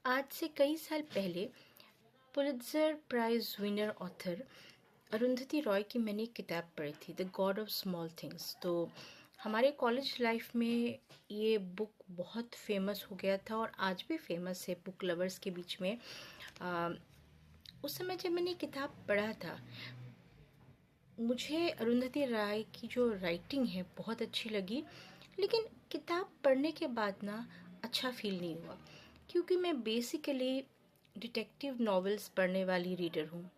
आज से कई साल पहले Pulitzer prize winner author Arundhati Roy की मैंने एक किताब पढ़ी थी, the God of small things. तो हमारे कॉलेज लाइफ में ये बुक बहुत फेमस हो गया था और आज भी फेमस है बुक लवर्स के बीच में। उस समय जब मैंने किताब पढ़ा था, मुझे अरुंधति राय की जो राइटिंग है बहुत अच्छी लगी, लेकिन किताब पढ़ने के बाद ना अच्छा फील नहीं हुआ, क्योंकि मैं बेसिकली डिटेक्टिव नॉवेल्स पढ़ने वाली रीडर हूँ।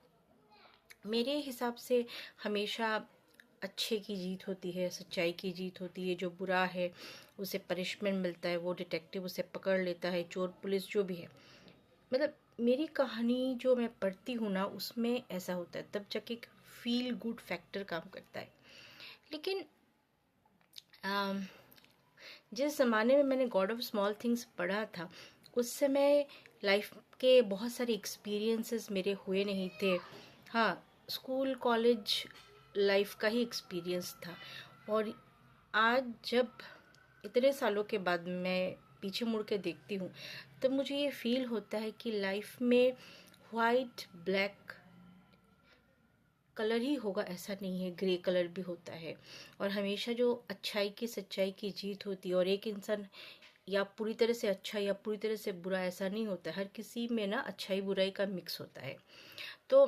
मेरे हिसाब से हमेशा अच्छे की जीत होती है, सच्चाई की जीत होती है। जो बुरा है उसे पनिशमेंट मिलता है, वो डिटेक्टिव उसे पकड़ लेता है, चोर पुलिस जो भी है। मतलब मेरी कहानी जो मैं पढ़ती हूँ ना, उसमें ऐसा होता है, तब जाके एक फील गुड फैक्टर काम करता है। लेकिन जिस ज़माने में मैंने गॉड ऑफ स्मॉल थिंग्स पढ़ा था, उस समय लाइफ के बहुत सारे एक्सपीरियंसेस मेरे हुए नहीं थे। हाँ, स्कूल कॉलेज लाइफ का ही एक्सपीरियंस था। और आज जब इतने सालों के बाद मैं पीछे मुड़ के देखती हूँ, तब मुझे ये फील होता है कि लाइफ में वाइट ब्लैक कलर ही होगा ऐसा नहीं है, ग्रे कलर भी होता है। और हमेशा जो अच्छाई की सच्चाई की जीत होती है, और एक इंसान या पूरी तरह से अच्छा या पूरी तरह से बुरा ऐसा नहीं होता, हर किसी में ना अच्छाई बुराई का मिक्स होता है। तो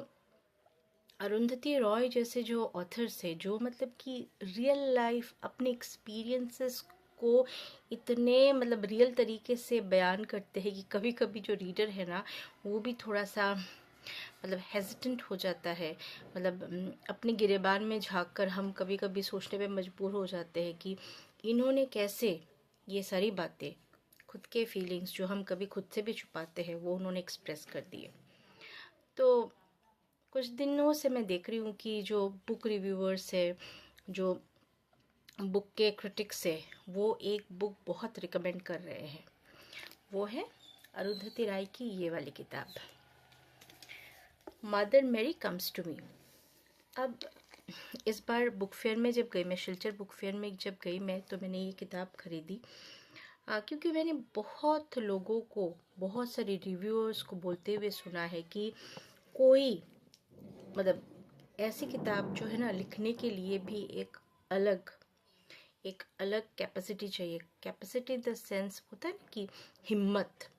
अरुंधति रॉय जैसे जो ऑथर्स है, जो मतलब कि रियल लाइफ अपने एक्सपीरियंसेस को इतने मतलब रियल तरीके से बयान करते हैं कि कभी कभी जो रीडर है ना, वो भी थोड़ा सा मतलब हेजिटेंट हो जाता है। मतलब अपने गिरेबान में झांक कर हम कभी कभी सोचने पे मजबूर हो जाते हैं कि इन्होंने कैसे ये सारी बातें, खुद के फीलिंग्स जो हम कभी खुद से भी छुपाते हैं, वो उन्होंने एक्सप्रेस कर दिए। तो कुछ दिनों से मैं देख रही हूँ कि जो बुक रिव्यूअर्स है, जो बुक के क्रिटिक्स है, वो एक बुक बहुत रिकमेंड कर रहे हैं। वो है अरुंधति राय की ये वाली किताब, mother Mary comes to me. अब इस बार बुक फेयर में जब गई, मैं शिलचर बुक फेयर में जब गई मैं, तो मैंने ये किताब खरीदी क्योंकि मैंने बहुत लोगों को, बहुत सारे रिव्यूअर्स को बोलते हुए सुना है कि कोई मतलब ऐसी किताब जो है ना, लिखने के लिए भी एक अलग कैपेसिटी चाहिए। कैपेसिटी इन द सेंस होता है ना कि हिम्मत,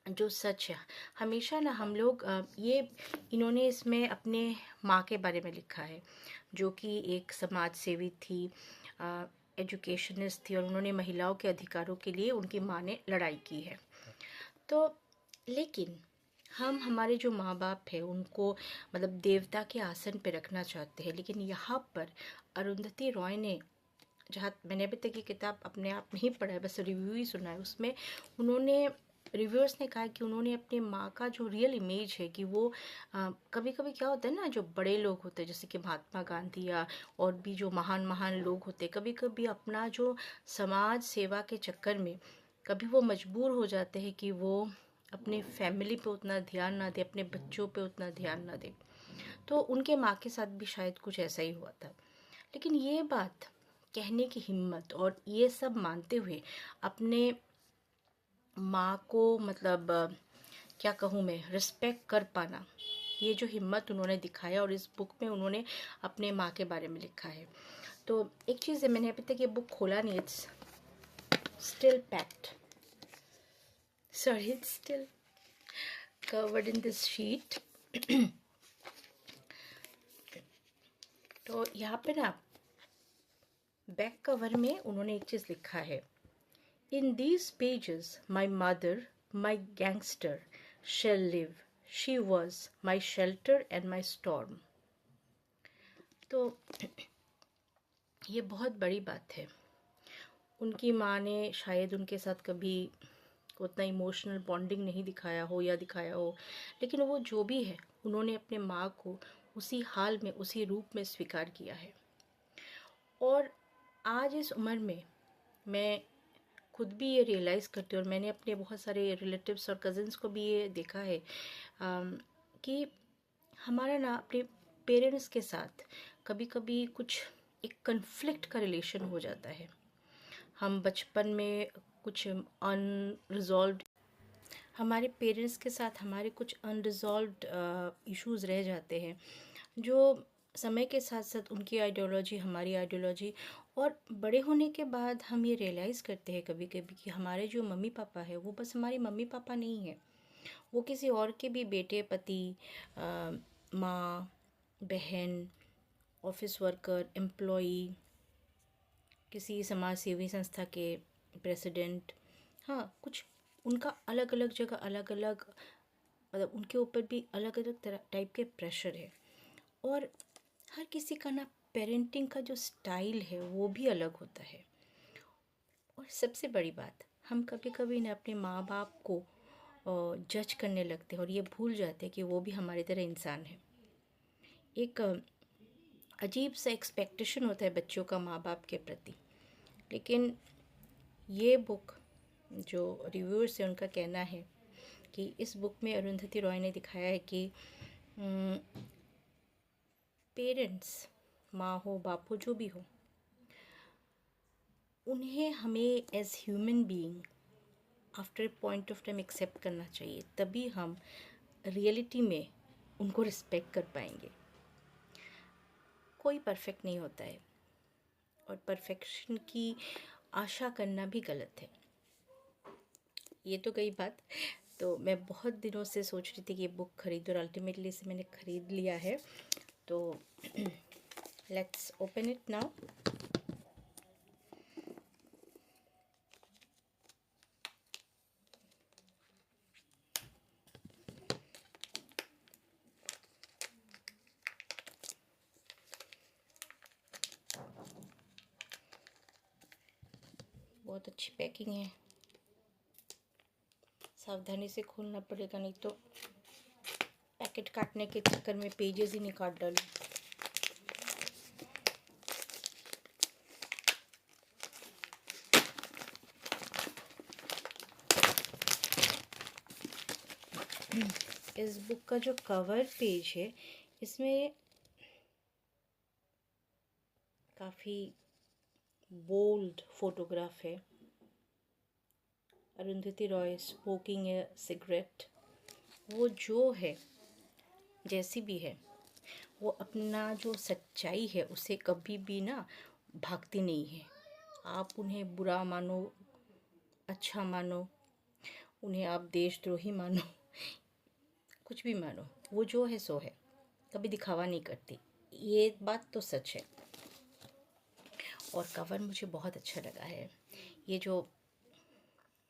जो सच है। हमेशा ना हम लोग ये इन्होंने इसमें अपने माँ के बारे में लिखा है, जो कि एक समाज सेवी थी, एजुकेशनिस्ट थी, और उन्होंने महिलाओं के अधिकारों के लिए उनकी माँ ने लड़ाई की है। तो लेकिन हम हमारे जो माँ बाप है उनको मतलब देवता के आसन पे रखना चाहते हैं, लेकिन यहाँ पर अरुंधति रॉय ने, जहाँ मैंने अभी तक ये किताब अपने आप नहीं पढ़ा है, बस रिव्यू ही सुना है, उसमें उन्होंने रिव्यूअर्स ने कहा कि उन्होंने अपने माँ का जो रियल इमेज है कि वो कभी कभी क्या होता है ना, जो बड़े लोग होते हैं जैसे कि महात्मा गांधी या और भी जो महान महान लोग होते हैं, कभी कभी अपना जो समाज सेवा के चक्कर में कभी वो मजबूर हो जाते हैं कि वो अपने फैमिली पे उतना ध्यान ना दे, अपने बच्चों पे उतना ध्यान ना दे। तो उनके माँ के साथ भी शायद कुछ ऐसा ही हुआ था। लेकिन ये बात कहने की हिम्मत और ये सब मानते हुए अपने माँ को मतलब क्या कहूँ मैं, रिस्पेक्ट कर पाना, ये जो हिम्मत उन्होंने दिखाया, और इस बुक में उन्होंने अपने माँ के बारे में लिखा है। तो एक चीज़ है, मैंने अभी तक ये बुक खोला नहीं, it's still packed, sorry, it's still covered in this sheet. तो यहाँ पे ना बैक कवर में उन्होंने एक चीज़ लिखा है, in these pages my mother, my gangster shall live. She was my shelter and my storm. तो ये बहुत बड़ी बात है। उनकी माँ ने शायद उनके साथ कभी उतना इमोशनल बॉन्डिंग नहीं दिखाया हो या दिखाया हो, लेकिन वो जो भी है, उन्होंने अपने माँ को उसी हाल में, उसी रूप में स्वीकार किया है। और आज इस उम्र में मैं खुद भी ये रियलाइज़ करती हूँ, और मैंने अपने बहुत सारे रिलेटिव्स और कज़िन्स को भी ये देखा है कि हमारा ना अपने पेरेंट्स के साथ कभी कभी कुछ एक कन्फ्लिक्ट का रिलेशन हो जाता है। हम बचपन में कुछ अनरिजॉल्व्ड हमारे पेरेंट्स के साथ हमारे कुछ अनरिजॉल्व्ड इश्यूज रह जाते हैं, जो समय के साथ साथ उनकी आइडियोलॉजी हमारी आइडियोलॉजी, और बड़े होने के बाद हम ये रियलाइज़ करते हैं कभी कभी कि हमारे जो मम्मी पापा है वो बस हमारे मम्मी पापा नहीं है, वो किसी और के भी बेटे, पति, माँ, बहन, ऑफिस वर्कर, एम्प्लॉई, किसी समाज सेवी संस्था के प्रेसिडेंट। हाँ, कुछ उनका अलग अलग जगह अलग अलग, मतलब उनके ऊपर भी अलग अलग तरह टाइप के प्रेशर है। और हर किसी का ना पेरेंटिंग का जो स्टाइल है वो भी अलग होता है। और सबसे बड़ी बात, हम कभी कभी ना अपने माँ बाप को जज करने लगते हैं और ये भूल जाते हैं कि वो भी हमारी तरह इंसान है। एक अजीब सा एक्सपेक्टेशन होता है बच्चों का माँ बाप के प्रति। लेकिन ये बुक, जो रिव्यूअर्स है उनका कहना है कि इस बुक में अरुंधति रॉय ने दिखाया है कि पेरेंट्स, माँ हो बाप हो जो भी हो, उन्हें हमें as human being after a point of time accept करना चाहिए, तभी हम रियलिटी में उनको रिस्पेक्ट कर पाएंगे। कोई परफेक्ट नहीं होता है और परफेक्शन की आशा करना भी गलत है। ये तो गई बात। तो मैं बहुत दिनों से सोच रही थी कि ये बुक खरीदूँ और अल्टीमेटली इसे मैंने ख़रीद लिया है। तो लेट्स ओपन इट नाउ। बहुत अच्छी पैकिंग है, सावधानी से खोलना पड़ेगा नहीं तो पैकेट काटने के चक्कर में पेजेस ही नहीं काट डालूं। इस बुक का जो कवर पेज है इसमें काफ़ी बोल्ड फोटोग्राफ है। अरुंधति रॉय स्मोकिंग ए सिगरेट। वो जो है, जैसी भी है, वो अपना जो सच्चाई है उसे कभी भी ना भागती नहीं है। आप उन्हें बुरा मानो, अच्छा मानो, उन्हें आप देशद्रोही मानो, कुछ भी मानो, वो जो है सो है, कभी दिखावा नहीं करती। ये बात तो सच है। और कवर मुझे बहुत अच्छा लगा है। ये जो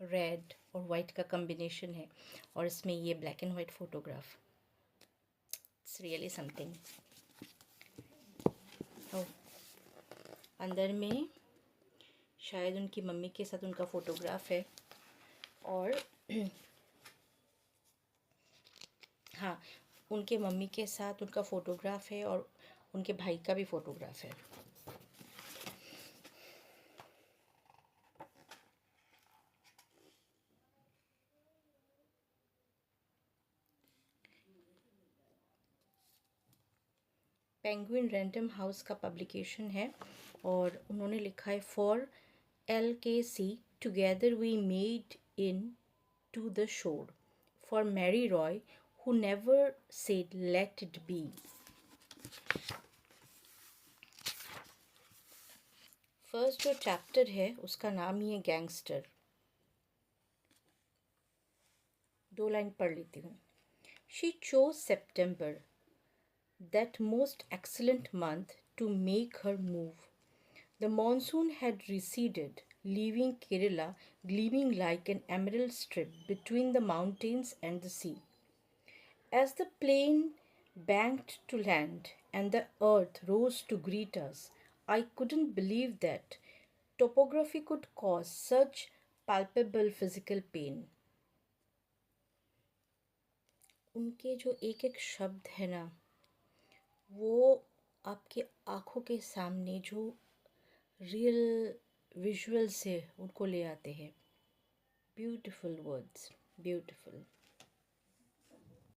रेड और वाइट का कॉम्बिनेशन है और इसमें ये black and white photograph, it's really something. अंदर में शायद उनकी मम्मी के साथ उनका फ़ोटोग्राफ है और हाँ, उनके मम्मी के साथ उनका फ़ोटोग्राफ है और उनके भाई का भी फ़ोटोग्राफ है। पेंगुइन रैंडम हाउस का पब्लिकेशन है और उन्होंने लिखा है for LKC together we made it to the shore for Mary Roy who never said let it be. First जो चैप्टर है उसका नाम ही है गैंगस्टर। 2 लाइन पढ़ लेती हूँ। She chose September, that most excellent month, to make her move. The monsoon had receded, leaving Kerala gleaming like an emerald strip between the mountains and the sea. As the plane banked to land and the earth rose to greet us, I couldn't believe that topography could cause such palpable physical pain. उनके जो एक एक शब्द है ना, वो आपके आँखों के सामने जो रियल विजुअल से उनको ले आते हैं। Beautiful words, beautiful.